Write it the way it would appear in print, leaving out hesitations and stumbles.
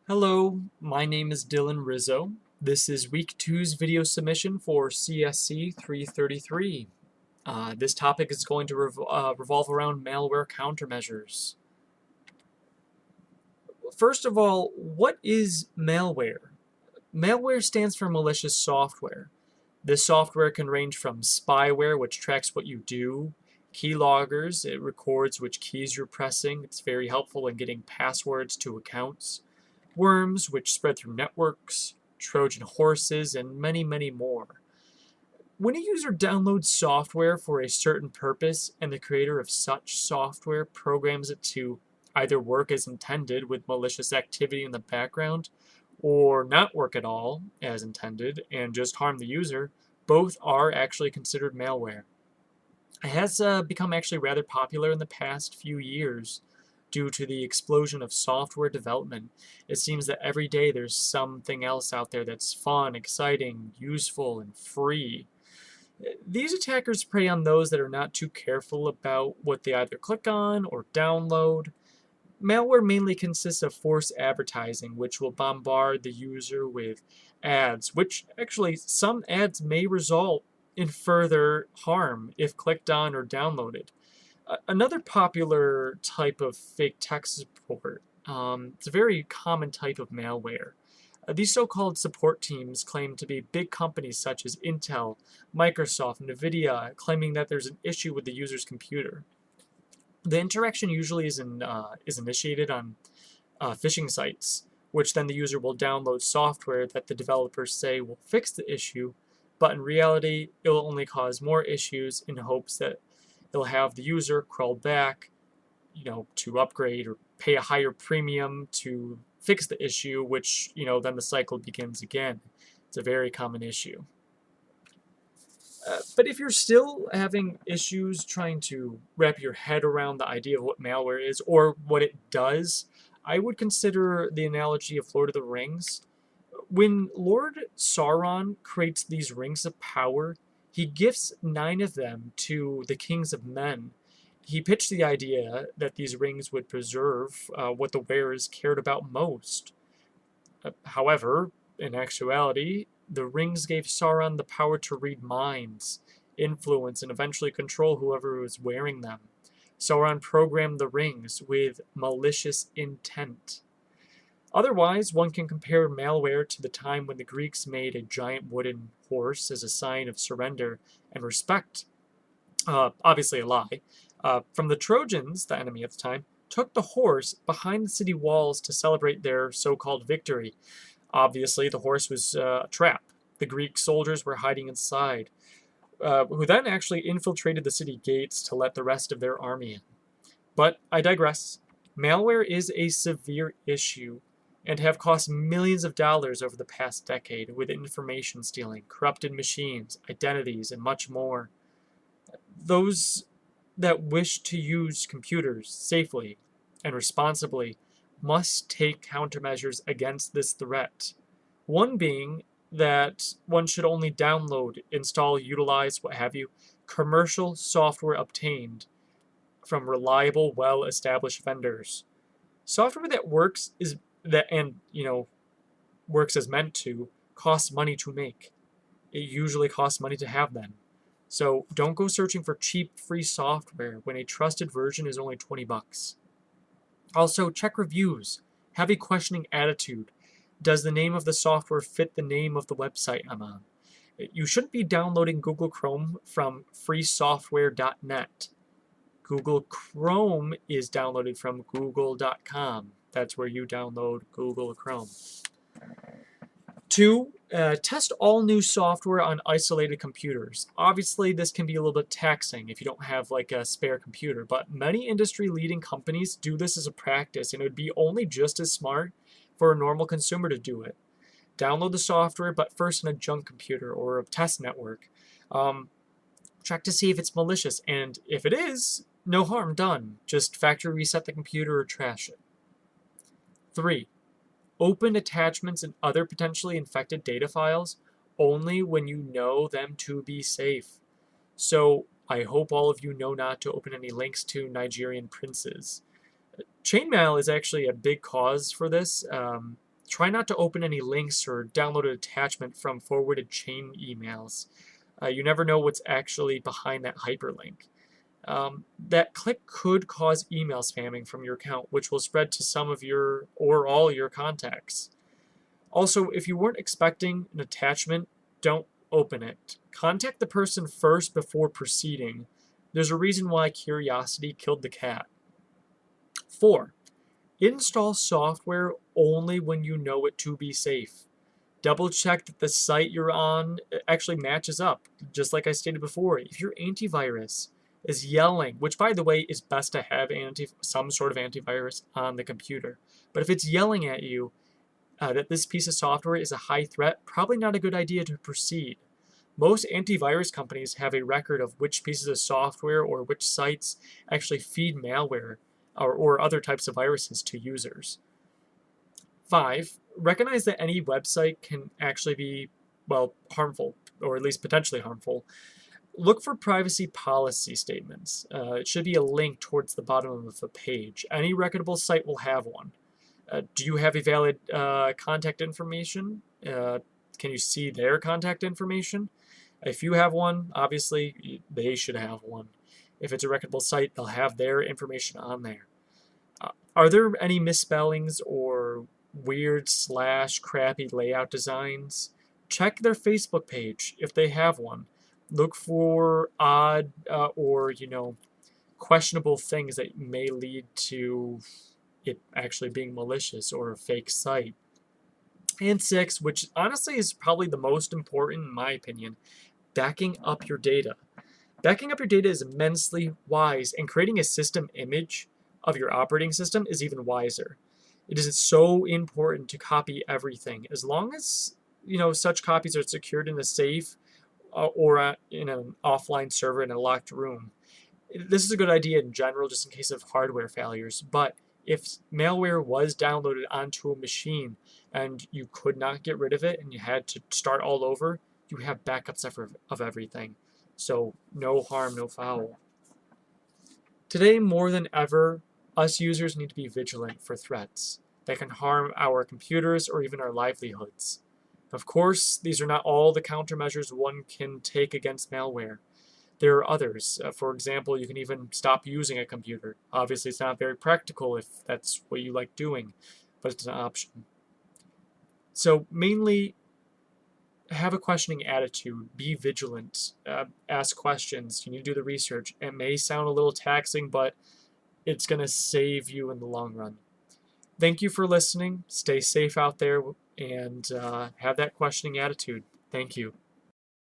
Hello, my name is Dylan Rizzo. This is week two's video submission for CSC333. This topic is going to revolve around malware countermeasures. First of all, what is malware? Malware stands for malicious software. This software can range from spyware, which tracks what you do, keyloggers, it records which keys you're pressing. It's very helpful in getting passwords to accounts. Worms, which spread through networks, Trojan horses, and many, many more. When a user downloads software for a certain purpose and the creator of such software programs it to either work as intended with malicious activity in the background or not work at all as intended and just harm the user, both are actually considered malware. It has become actually rather popular in the past few years due to the explosion of software development. It seems that every day there's something else out there that's fun, exciting, useful, and free. These attackers prey on those that are not too careful about what they either click on or download. Malware mainly consists of false advertising, which will bombard the user with ads, which actually some ads may result in further harm if clicked on or downloaded. Another popular type of fake tech support, it's a very common type of malware. These so-called support teams claim to be big companies such as Intel, Microsoft, NVIDIA, claiming that there's an issue with the user's computer. The interaction usually is initiated on phishing sites, which then the user will download software that the developers say will fix the issue, but in reality, it will only cause more issues in hopes that it'll have the user crawl back, to upgrade or pay a higher premium to fix the issue, which, then the cycle begins again. It's a very common issue. But if you're still having issues trying to wrap your head around the idea of what malware is or what it does, I would consider the analogy of Lord of the Rings. When Lord Sauron creates these rings of power, he gifts 9 of them to the kings of men. He pitched the idea that these rings would preserve what the wearers cared about most. However, in actuality, the rings gave Sauron the power to read minds, influence, and eventually control whoever was wearing them. Sauron programmed the rings with malicious intent. Otherwise, one can compare malware to the time when the Greeks made a giant wooden horse as a sign of surrender and respect. Obviously a lie. From the Trojans, the enemy at the time, took the horse behind the city walls to celebrate their so-called victory. Obviously, the horse was a trap. The Greek soldiers were hiding inside, who then actually infiltrated the city gates to let the rest of their army in. But I digress. Malware is a severe issue and have cost millions of dollars over the past decade with information stealing, corrupted machines, identities, and much more. Those that wish to use computers safely and responsibly must take countermeasures against this threat. One being that one should only download, install, utilize, what have you, commercial software obtained from reliable, well-established vendors. Software that works works as meant to costs money to make. It usually costs money to have them. So don't go searching for cheap free software when a trusted version is only 20 bucks. Also, check reviews. Have a questioning attitude. Does the name of the software fit the name of the website I'm on? You shouldn't be downloading Google Chrome from freesoftware.net. Google Chrome is downloaded from google.com. That's where you download Google Chrome. 2, test all new software on isolated computers. Obviously, this can be a little bit taxing if you don't have like a spare computer, but many industry-leading companies do this as a practice, and it would be only just as smart for a normal consumer to do it. Download the software, but first on a junk computer or a test network. Check to see if it's malicious, and if it is, no harm done. Just factory reset the computer or trash it. 3, open attachments and other potentially infected data files only when you know them to be safe. So I hope all of you know not to open any links to Nigerian princes. Chainmail is actually a big cause for this. Try not to open any links or download an attachment from forwarded chain emails. You never know what's actually behind that hyperlink. That click could cause email spamming from your account, which will spread to some of your or all your contacts. Also, if you weren't expecting an attachment, don't open it. Contact the person first before proceeding. There's a reason why curiosity killed the cat. 4. Install software only when you know it to be safe. Double check that the site you're on actually matches up. Just like I stated before, if your antivirus is yelling, which by the way is best to have some sort of antivirus on the computer, but if it's yelling at you that this piece of software is a high threat, probably not a good idea to proceed. Most antivirus companies have a record of which pieces of software or which sites actually feed malware or other types of viruses to users. 5. Recognize that any website can actually be, harmful, or at least potentially harmful. Look for privacy policy statements. It should be a link towards the bottom of the page. Any reputable site will have one. Do you have a valid contact information? Can you see their contact information? If you have one, obviously they should have one. If it's a reputable site, they'll have their information on there. Are there any misspellings or weird / crappy layout designs? Check their Facebook page if they have one. Look for odd or questionable things that may lead to it actually being malicious or a fake site. And 6, which honestly is probably the most important in my opinion, backing up your data. Backing up your data is immensely wise, and creating a system image of your operating system is even wiser. It is so important to copy everything. As long as such copies are secured in a safe or in an offline server in a locked room. This is a good idea in general, just in case of hardware failures. But if malware was downloaded onto a machine and you could not get rid of it and you had to start all over, you have backups of everything. So no harm, no foul. Today, more than ever, us users need to be vigilant for threats that can harm our computers or even our livelihoods. Of course, these are not all the countermeasures one can take against malware. There are others. For example, you can even stop using a computer. Obviously, it's not very practical if that's what you like doing, but it's an option. So mainly, have a questioning attitude. Be vigilant. Ask questions. You need to do the research. It may sound a little taxing, but it's going to save you in the long run. Thank you for listening. Stay safe out there and have that questioning attitude. Thank you.